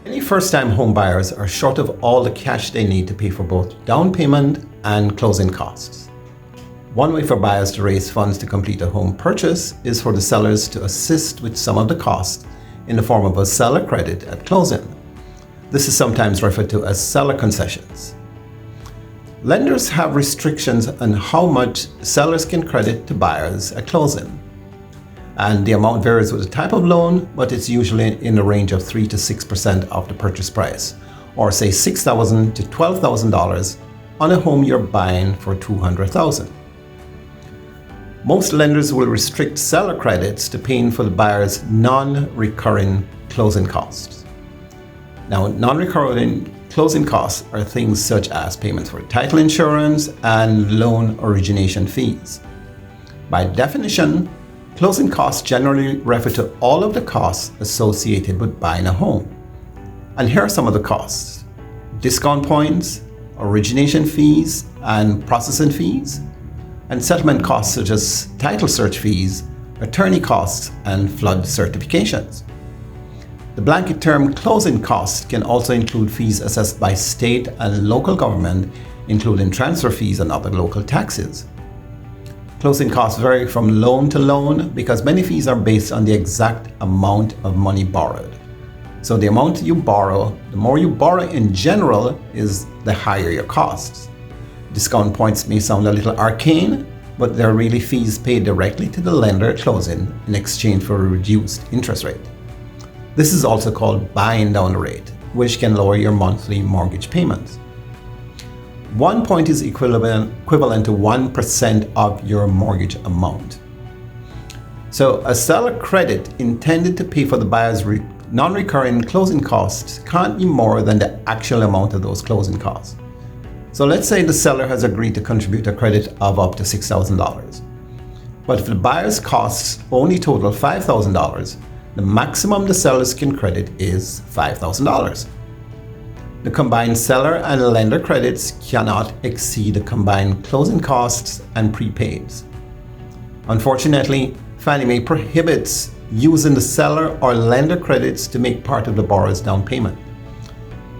Many first-time home buyers are short of all the cash they need to pay for both down payment and closing costs. One way for buyers to raise funds to complete a home purchase is for the sellers to assist with some of the costs in the form of a seller credit at closing. This is sometimes referred to as seller concessions. Lenders have restrictions on how much sellers can credit to buyers at closing. And the amount varies with the type of loan, but it's usually in the range of 3 to 6% of the purchase price, or say $6,000 to $12,000 on a home you're buying for $200,000. Most lenders will restrict seller credits to paying for the buyer's non-recurring closing costs. Now, non-recurring closing costs are things such as payments for title insurance and loan origination fees. By definition, closing costs generally refer to all of the costs associated with buying a home. And here are some of the costs: discount points, origination fees and processing fees, and settlement costs such as title search fees, attorney costs, and flood certifications. The blanket term closing costs can also include fees assessed by state and local government, including transfer fees and other local taxes. Closing costs vary from loan to loan because many fees are based on the exact amount of money borrowed. So the amount you borrow, the more you borrow in general, is the higher your costs. Discount points may sound a little arcane, but they're really fees paid directly to the lender at closing in exchange for a reduced interest rate. This is also called buying down the rate, which can lower your monthly mortgage payments. 1 point is equivalent to 1% of your mortgage amount. So a seller credit intended to pay for the buyer's non-recurring closing costs can't be more than the actual amount of those closing costs. So let's say the seller has agreed to contribute a credit of up to $6,000. But if the buyer's costs only total $5,000, the maximum the sellers can credit is $5,000. The combined seller and lender credits cannot exceed the combined closing costs and prepaids. Unfortunately, Fannie Mae prohibits using the seller or lender credits to make part of the borrower's down payment.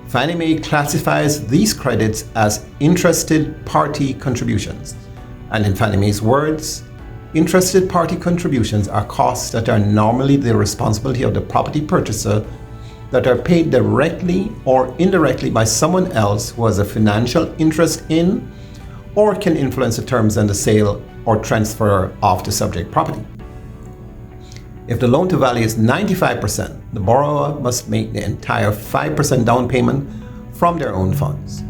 Fannie Mae classifies these credits as interested party contributions. And in Fannie Mae's words, interested party contributions are costs that are normally the responsibility of the property purchaser that are paid directly or indirectly by someone else who has a financial interest in or can influence the terms in the sale or transfer of the subject property. If the loan to value is 95%, the borrower must make the entire 5% down payment from their own funds.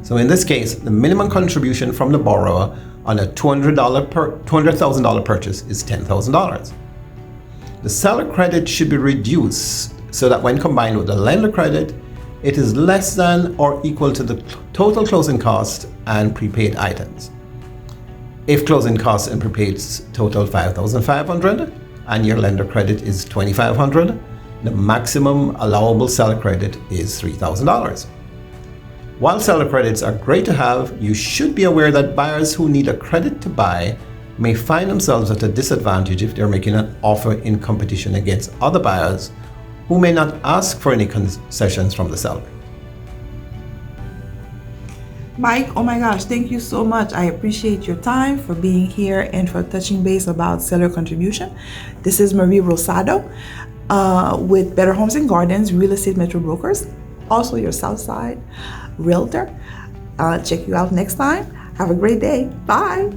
So in this case, the minimum contribution from the borrower on a $200,000 purchase is $10,000. The seller credit should be reduced so that when combined with the lender credit, it is less than or equal to the total closing cost and prepaid items. If closing costs and prepaids total $5,500 and your lender credit is $2,500, the maximum allowable seller credit is $3,000. While seller credits are great to have, you should be aware that buyers who need a credit to buy may find themselves at a disadvantage if they're making an offer in competition against other buyers who may not ask for any concessions from the seller. Mike, oh my gosh, thank you so much. I appreciate your time for being here and for touching base about seller contribution. This is Marie Rosado with Better Homes and Gardens Real Estate Metro Brokers, also your Southside realtor. Check you out next time. Have a great day. Bye.